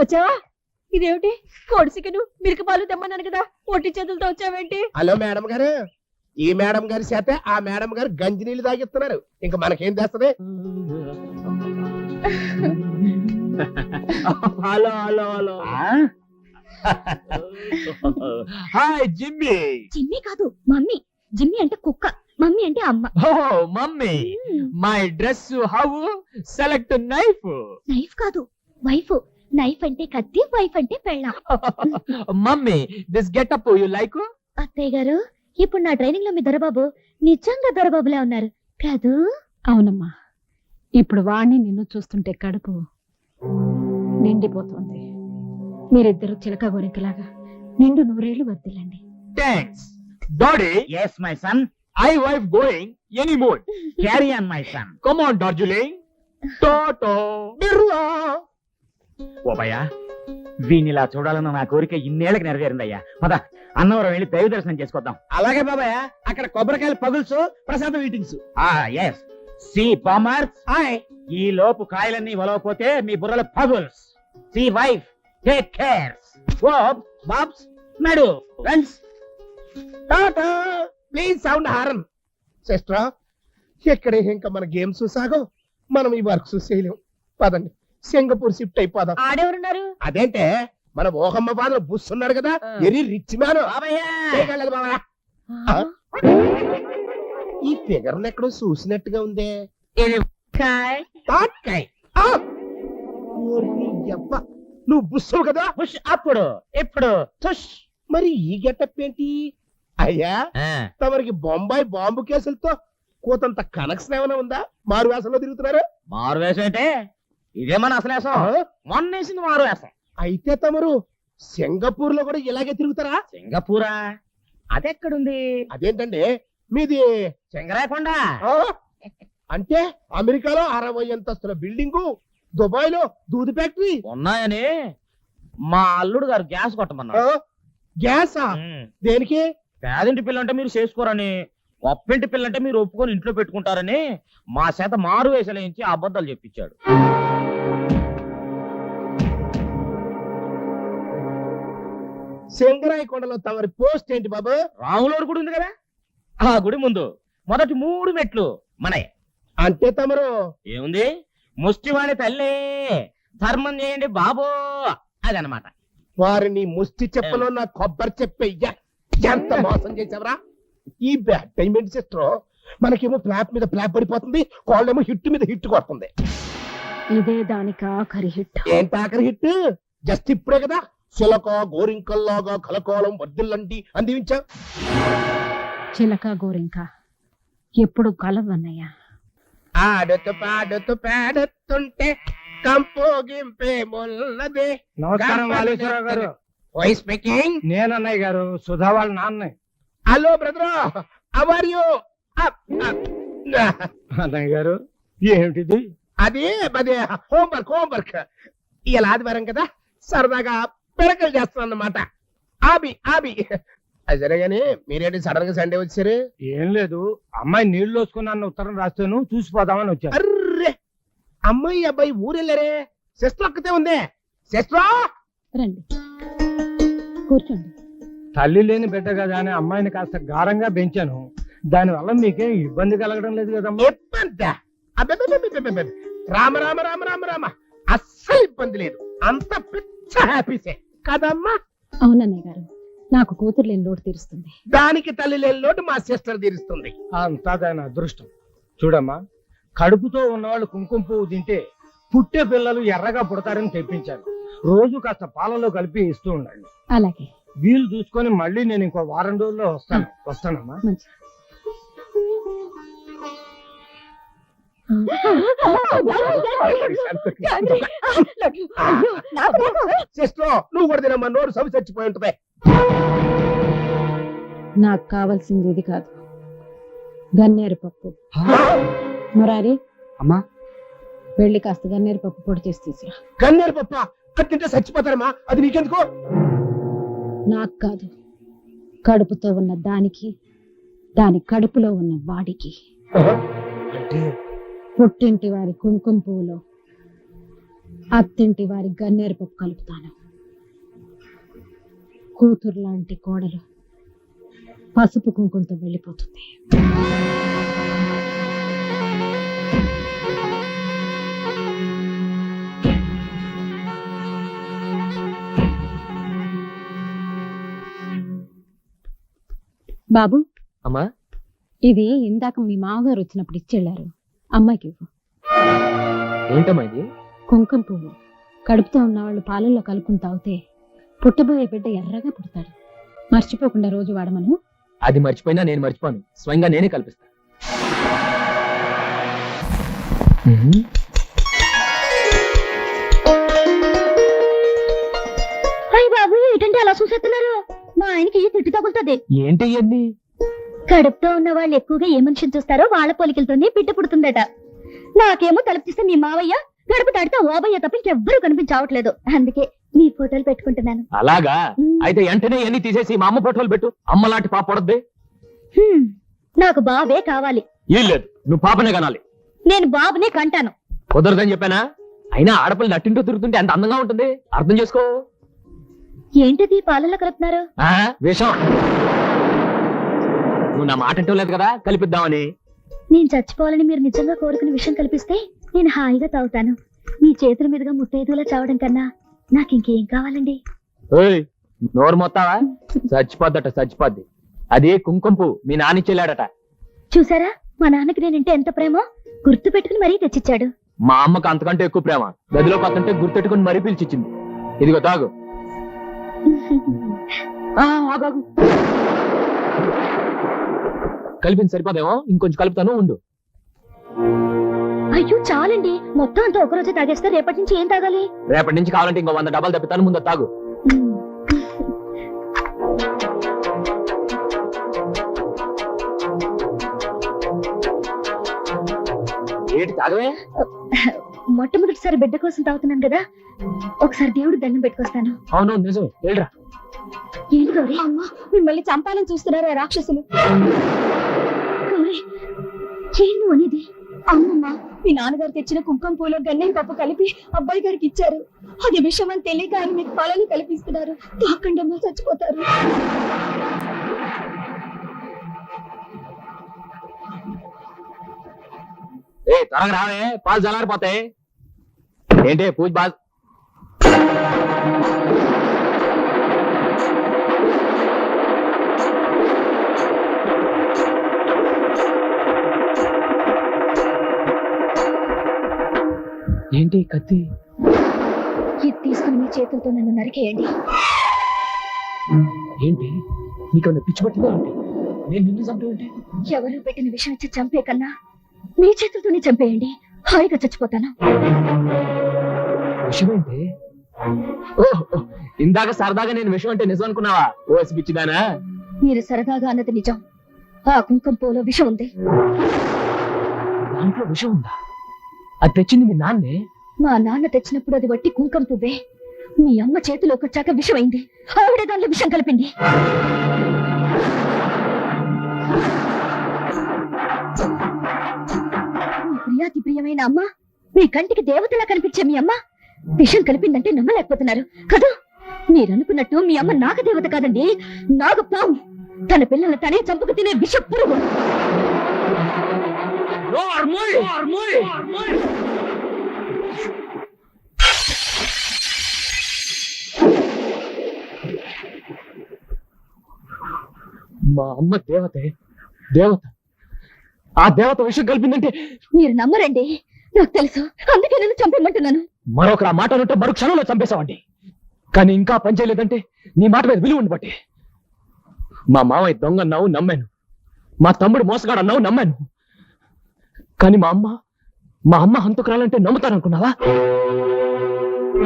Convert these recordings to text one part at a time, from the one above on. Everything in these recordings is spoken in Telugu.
వచ్చావా? ఇదేమిటి కోడి చికెను మిల్క్ పాలు తెమ్మన్నాను కదా, ఒట్టి చేతులతో వచ్చావేంటి? హలో మేడం గారు, ఈ మేడం గారి చేత ఆ మేడం గారు గంజి నీళ్ళు తాగిస్తున్నారు. ఇంకా మనకేం చేస్తది? Hello hello hello. Hi Jimmy. Jimmy కాదు మమ్మీ. జిమ్మి అంటే కుక్క, మమ్మీ అంటే అమ్మ. Oh mummy, my dress how? Select knife. Knife కాదు, వైఫ్. నైఫ్ అంటే కత్తి, వైఫ్ అంటే పెళ్ళాం. Mummy, this getup you like? అత్తయ్య గారు, ఇప్పుడు నా ట్రైనింగ్ లో మీ దొరబాబు నిజంగా దొరబాబులా ఉన్నారు కాదు? అవునమ్మా, ఇప్పుడు వాణ్ణి నిన్ను చూస్తుంటే కడుపు నిండిపోతుంది. మీరిద్దరు చిలక గోరింకలాగా నిండు నూరేళ్లు వర్దిల్లండి. Thanks daddy. Yes, my son. I wife going any mood. Carry on, my son. Come on Darjeeling. టోటో బిర్లా. ఓ భయ్యా, వీనిలా చూడాలన్న నా కోరిక ఇన్నేళ్ళకి నెరవేరిందయ్యా. పద అన్నవరం వెళ్ళి దైవ దర్శనం చేసుకొద్దాం. అలాగే బాబాయ్, అక్కడ కొబ్బరికాయలు పగుల్సు, ప్రసాదం ఈటింగ్స్. ఎస్. సి బామర్స్, ఈ లోపు కాయలన్నీ వలవపోతే మీ బుర్రల పగుల్స్. See wife, take care. ఓ బాబ్స్, నడు friends. Tata. Please sound horn. Sister, ఎక్కడే ఇంకా మన గేమ్స్ సాగం, మనం ఈ వర్క్స్ చేయలేం. పదండి, సింగపూర్ షిఫ్ట్ అయిపోదాం. ఆడెవరున్నారు? అదేంటే మన ఓహమ్మ ఫాదర్ బుస్ ఉన్నాడు కదా, వెరీ రిచ్ మ్యాన్. ఈ ఫిగర్ ఎక్కడో చూసినట్టుగా ఉందే. తాట్కాయ్. ఓరి యబ్బ, నువ్వు బుస్సు కదా? పుష్ అప్పుడు ఇప్పుడు తుష్. మరి ఈ గెటప్ ఏంటి అయ్యా? తమరికి బొంబాయి బాంబు కేసులతో కోతంత కనెక్షన్ ఏమైనా ఉందా? మారు వేసంలో తిరుగుతున్నారు? మారు వేషం అంటే ఇదే మన అసలు వేషం. మొన్న వేసింది మారు వేషం. అయితే తమరు సింగపూర్ లో కూడా ఇలాగే తిరుగుతారా? సింగపూరా? అదెక్కడుంది? అదేంటండి మీది? సింగరాయకొండ. ఆ? అంటే అమెరికాలో 60 అంతస్తుల బిల్డింగు, దుబాయ్ లో దూది ఫ్యాక్టరీ ఉన్నాయని మా అల్లుడు గారు గ్యాస్ కొట్టమన్నారు. గ్యాసా? దేనికి? పేదింటి పిల్లంటే మీరు చేసుకోరని, గొప్పింటి పిల్లంటే మీరు ఒప్పుకొని ఇంట్లో పెట్టుకుంటారని మా చేత మారు వేసలేంచి అబద్ధాలు చెప్పించాడు. సింగరాయ కొండలో తమరి పోస్ట్ ఏంటి బాబు? రాములోడు గుడి ఉంది కదా, ఆ గుడి ముందు మొదటి 3 మెట్లు మనయే. అంటే తమరు ఏముంది, ముష్టివాణి తల్లి ధర్మం చేయండి బాబో, అదనమాట. వారిని ముష్టి చెప్పలో నా కొబ్బరి చెప్పయ్యా, ఎంత మోసం చేసావరా? ఈ బ్యాడ్ టైం ఏంటి సిస్టర్? మనకేమో ఫ్లాప్ మీద ఫ్లాప్ పడిపోతుంది, వాళ్ళేమో హిట్ మీద హిట్ కొడుతుంది. ఇదే దానికి ఆఖరి హిట్. ఏంటి ఆఖరి హిట్? జస్ట్ ఇప్పుడే కదా చిలక గోరింకల్లాగా కలకోలం వర్దిల్లండి అందించా. చిలక గోరింక ఎప్పుడు కలవన్నయ్యా. ఆడుతూ పాడుతూ పాడుతుంటే కంపోగింపే మొల్లదే. నమస్కారం వాలేశ్వరరావు గారు. Voice speaking. నేను అన్నయ్య గారు, సుధా వాళ్ళ నాన్న. Hello brother, how are you? అన్నయ్య గారు, ఏమిటిది? అది హోంవర్క్. ఇలా ఆదివారం కదా, సరదాగా పిడకలు చేస్తాను అన్నమాట. ఆబి సరే గాని మీరేంటి సడన్ గా సండే వచ్చారు? ఏం లేదు, అమ్మాయి నీళ్లు వేసుకున్న ఉత్తరం రాస్తాను, చూసిపోదామని వచ్చాను. అర్రే, అమ్మాయి అబ్బాయి ఊరెళ్ళారే, సిస్టర్ ఒక్కతే ఉందే. సిస్టర్ రండి కూర్చోండి. తల్లి లేని బిడ్డ కదా అని అమ్మాయిని కాస్త గారంగా పెంచాను, దానివల్ల మీకేం ఇబ్బంది కలగడం లేదు కదమ్మా? ఇబ్బంది? అబ్బే, రామ రామ రామ రామ రామ, అస్సలు ఇబ్బంది లేదు, అంత పిచ్చ హ్యాపీసే కదమ్మా. అవునన్నయ్య గారు, నాకు కూతురు లేని లోటు తీరుస్తుంది. దానికి తల్లి లేని లోటు మా సిస్టర్ తీరుస్తుంది. అంతా దాని అదృష్టం. చూడమ్మా, కడుపుతో ఉన్నవాళ్ళు కుంకుమ పువ్వు తింటే పుట్టే పిల్లలు ఎర్రగా పుడతారని తెప్పించాను. రోజు కాస్త పాలలో కలిపి ఇస్తూ ఉండండి. అలాగే. వీలు చూసుకొని మళ్ళీ నేను ఇంకో వారం రోజుల్లో వస్తానమ్మా. మంచి. సిస్టర్ నువ్వు కూడా తినమ్మా, నోరు సవి చచ్చిపోయి ఉంటుంది. నాకు కావాల్సింది ఇది కాదు, గన్నేరు పప్పు. మురారి, అమ్మా, వెళ్ళి కాస్త గన్నేరు పప్పు పొడి చేసి తీసురా. గన్నేరు పప్ప కట్టింటే చచ్చిపోతారమ్మా, అది నీకెందుకో? నాకు కాదు, కడుపుతో ఉన్న దానికి, దాని కడుపులో ఉన్న వాడికి. అంటే పుట్టింటి వారి కుంకుమ పువ్వులో అత్తింటి వారి గన్నేరు పప్పు కలుపుతాను. కూతురు లాంటి కోడలు పసుపు కుంకుమతో వెళ్ళిపోతుంది. బాబు, అమ్మా ఇది ఇందాక మీ మామగారు వచ్చినప్పుడు ఇచ్చెళ్ళారు. అమ్మాయికి ఇవ్వు. ఏంటమ్మా ఇది? కుంకుమ పువ్వు. కడుపుతో ఉన్నవాళ్ళు పాలల్లో కలుపుకుని తాగితే పుట్టబోయే బిడ్డ ఎర్రగా పుడతాడు. మర్చిపోకుండా రోజు వాడమను. అది మర్చిపోయినా నేను మర్చిపోను, స్వయంగా నేనే కల్పిస్తా. అయ్య బాబు, ఏంటంటే అలా చూసేస్తున్నారు? మా ఆయనకి తిట్టు తగులుతుంది. ఏంటి ఇవన్నీ? కడుపుతో ఉన్న వాళ్ళు ఎక్కువగా ఏ మనిషిని చూస్తారో వాళ్ళ పోలికలతోనే బిడ్డ పుడుతుందట. నాకేమో తలుపుతీస్తే మీ మావయ్య, గడప దాడితే ఓబయ్య తప్ప ఇంకెవ్వరూ కనిపించవట్లేదు. అందుకే మీ ఫోటోలు పెట్టుకుంటున్నాను. అలాగా? అయితే వెంటనే ఇవన్నీ తీసేసి మా అమ్మ ఫోటోలు పెట్టు. అమ్మలాంటి పాప పడద్ది. నాకు బాబే కావాలి. ఏం లేదు, నువ్వు పాపనే కనాలి. నేను బాబునే కంటాను. కుదరదని చెప్పానా? అయినా ఆడపిల్ల నట్టింటూ తిరుగుతుంటే ఎంత అందంగా ఉంటుంది, అర్థం చేసుకో. ఏంటిది పాలల్లో కలుపుతున్నారు? విషం. నువ్వు నా మాట అంటూ లేదు కదా, కలిపిద్దామని. నేను చచ్చిపోవాలని మీరు నిజంగా కోరుకునే విషయం కల్పిస్తే నేను హాయిగా తాగుతాను. మీ చేతుల మీదుగా ముత్తైదులా చావడం కన్నా నాకు ఇంకేం కావాలండి? ఓయ్, నోరు మొత్తావా? చచ్చిపోద్దట, చచ్చిపోద్ది. అదే కుంకుమ పువ్వు మీ నాన్న చెల్లాడట. చూసారా, మా నాన్నకి నేనంటే ఎంత ప్రేమో గుర్తు పెట్టుకుని మరీ తెచ్చిచ్చాడు. మా అమ్మకు అంతకంటే ఎక్కువ ప్రేమ. గదిలో పక్కంటే గుర్తెట్టుకుని మరీ పిలిచిచ్చింది. ఇదిగో తాగు. ఆగాగు. కలిపింది సరిపోదేమో, ఇంకొంచెం కలుపుతాను, ఉండు. అయ్యో చాలండి, మొత్తం అంతా ఒకరోజే తాగేస్తే రేపటి నుంచి ఏం తాగాలి? రేపటి నుంచి కావాలంటే ఇంకో 100 డబ్బాలు తప్పితాను, ముందు తాగు. ఏంటి తాగవే? మొట్టమొదటిసారి బిడ్డ కోసం తాగుతున్నాను కదా, ఒకసారి దేవుడు దండం పెట్టుకొస్తాను. అవును నిజమే, వెళ్ళరా. ఏంటి గౌరీ? అమ్మా, మిమ్మల్ని చంపాలని చూస్తున్నారా రాక్షసులు? గౌరీ, ఏం నువ్వు అనేది? అమ్మమ్మ, మీ నాన్నగారు తెచ్చిన కుంకుమ పూలో గన్నేరు పప్పు కలిపి అబ్బాయి గారికి ఇచ్చారు. అది విషయం అని తెలియక ఆయన మీకు పాలను కల్పిస్తున్నారు. తాకండి అమ్మా, చచ్చిపోతారు. త్వరగా రావే, పాలు జలారిపోతాయి. ఏంటి పూజ బాగా? ఏంటి కత్తి? ఇది తీసుకుని మీ చేతులతో నన్ను నరికేయండి. ఏంటి నీకన్నా పిచ్చి పట్టిందా? అంటే నేను నిన్ను చంపేంటి? ఎవరు పెట్టిన విషయం ఇచ్చి చంపే కన్నా మీ చేతులతోనే చంపేయండి, హాయిగా చచ్చిపోతాను. విషయం ఏంటి? ఇందాక సరదాగా నేను విషయం అంటే నిజం అనుకున్నావా? ఓ పిచ్చిదానా? మీరు సరదాగా అన్నది నిజం. ఆ కుంకుమ పూలో విషం ఉంది. దాంట్లో విషం ఉందా? అది తెచ్చింది మీ నాన్నే? మా నాన్న తెచ్చినప్పుడు అది వట్టి కుంకుమ పువ్వే. మీ అమ్మ చేతిలోకి వచ్చాక విషమైంది. ఆవిడ దానిలో విషం కలిపింది. మీ ప్రియాతి ప్రియమైన అమ్మ, మీ కంటికి దేవతలా కనిపించే మీ అమ్మ విషం కలిపిందంటే నమ్మలేకపోతున్నారు కదా? మీరనుకున్నట్టు మీ అమ్మ నాగదేవత కాదండి, నాగపాము. తన పిల్లల్ని తనే చంపుకు తినే విష పురుగు. మా అమ్మ దేవతే, దేవత. ఆ దేవత విషయం కలిపిందంటే మీరు నమ్మరండి, నాకు తెలుసు. అందుకే నేను చంపేయమంటున్నాను. మరొకరు ఆ మాట ఉంటే మరో క్షణంలో చంపేశావండి. కానీ ఇంకా పని చేయలేదంటే నీ మాట మీద విలువ ఉండబట్టి. మా మామయ్య దొంగ అన్నావు, నమ్మాను. మా తమ్ముడు మోసగాడు అన్నావు, నమ్మాను. కానీ మా అమ్మ హంతకురాలంటే నమ్ముతాననుకున్నావా?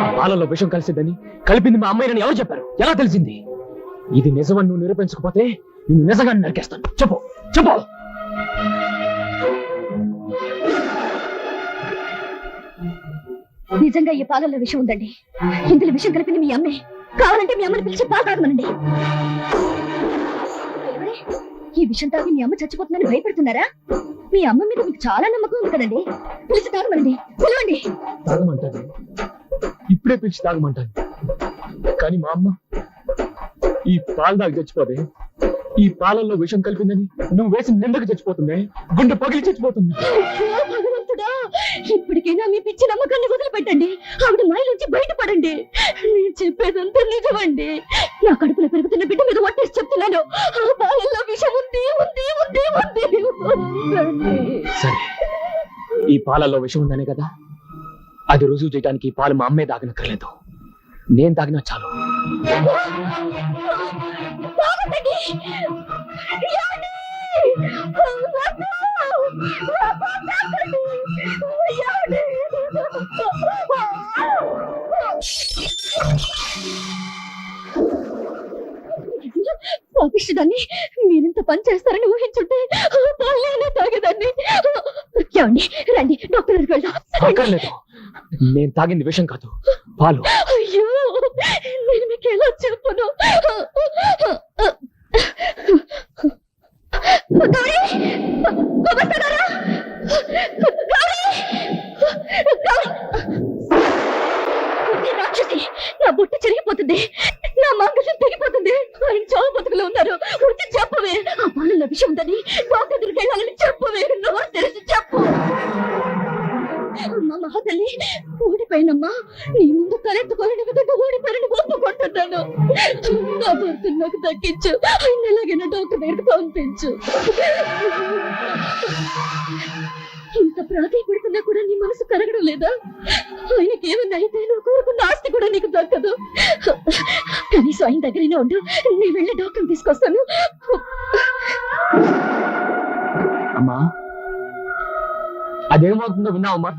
ఆ పాలలో విషం కలిసిందని, కలిపింది మా అమ్మాయిని ఎవరు చెప్పారు? ఎలా తెలిసింది? ఇది నిజమని నువ్వు నిరూపించకపోతే నిన్ను నిజంగా నరికేస్తాను. చెప్పు చెప్పు. నిజంగా ఈ పాలల్లో విషం ఉందండి. ఇందులో విషం కలిపింది మీ అమ్మే. కావాలంటే మీ అమ్మని పిలిచి పాలు తాగమనండి. ఈ విషం తాగి మీ అమ్మ చచ్చిపోతుందని భయపడుతున్నారా? మీ అమ్మ మీద మీకు చాలా నమ్మకం ఉంది కదండి. పిలిచి తాగమనండి, పిలవండి. తాగమంటది ఇప్పుడే పిలిచి తాగమంటాను. కానీ మా అమ్మ ఈ పాలు దాకా చచ్చిపోతే, ఈ పాలల్లో విషం కలిపిందని నువ్వు వేసిన నిందకు చచ్చిపోతుంది, గుండె పగిలి చచ్చిపోతుంది. అయ్యో భగవంతుడా, ఇప్పటికైనా మీ పిచ్చి నమ్మకాన్ని వదిలిపెట్టండి. ఆవిడ మాయలోంచి బయటపడండి. నేను చెప్పేదంతా నిజమండి. నా కడుపులో పెరుగుతున్న బిడ్డ మీద ఒట్టేసి చెప్తున్నాను. ఆ పాలల్లో విషం ఉంది ఉంది ఉంది ఉంది ఉందండి. సరే, ఈ పాలల్లో విషం ఉందనే కదా, అది రుజువు చేయడానికి ఈ పాలు మా అమ్మే తాగనక్కర్లేదు, నేను తాగినా చాలు. తాగండి. ఏమండి? వద్దు. తాగండి. ఏమండి? పాపిష్టిదాన్ని, మీరింత పని చేస్తారని ఊహించుంటే పాలనే తాగేదాన్ని. ఏమండి, రండి డాక్టర్ దగ్గరికి వెళ్దాం. అక్కర్లేదు, నేను తాగింది విషం కాదు, పాలు. అయ్యో, నేను మీకు ఎలా చెప్పను? గౌరీ! గోపస్తారారా? గౌరీ! గౌరీ! ఈ రాక్షసి, నా బుట్ట చెరిగిపోతుంది, నా మంగళం తెగిపోతుంది. ఆయన చావు బతుకులు ఉన్నారు. వచ్చి చెప్పవే, ఆ పాలన విషయం ఉందని డాక్టర్ దగ్గరికి వెళ్ళాలని చెప్పవే. నోరు తెరిచి చెప్పు. అమ్మా మహాతల్లి, ఓడిపోయినమ్మా. నీ ముందు తలెత్తుకోలేని విధంగా ఓడిపోయిన ఒప్పుకుంటున్నాను. నా భర్తను నాకు దక్కించు. ఆయన ఎలాగైనా డాక్టర్ దగ్గరికి పంపించు. ఇంత ప్రాధాయపడుతున్నా కూడా నీ మనసు కరగడం లేదా? ఆయనకి ఏమన్నా అయితే నువ్వు కోరుకున్న ఆస్తి కూడా నీకు దక్కదు. కనీసం ఆయన దగ్గరైనా ఉండు. నేను వెళ్ళి డాక్టర్ తీసుకొస్తాను. అమ్మా, అదేమవుతుందో విన్నావమ్మా?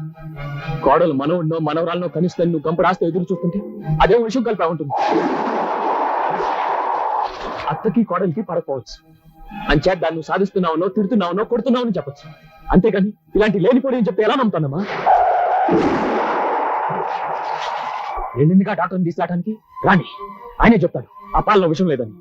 కోడలు మనవుడినో మనవరాలనో కనిస్తే నువ్వు గంపడాస్తే ఎదురు చూస్తుంటే అదే విషయం కలిపా ఉంటుంది. అత్తకి కోడలికి పడకపోవచ్చు, అంచేత దాన్ని నువ్వు సాధిస్తున్నావునో తిడుతున్నావునో కొడుతున్నావునో చెప్పచ్చు. అంతేగాని ఇలాంటి లేనిపోయి చెప్తే ఎలా నమ్ముతానమ్మా? వెళ్ళిందిగా డాక్టర్ని తీసుకురావడానికి, రాని ఆయనే చెప్తాడు ఆ పాలలో విషయం లేదని.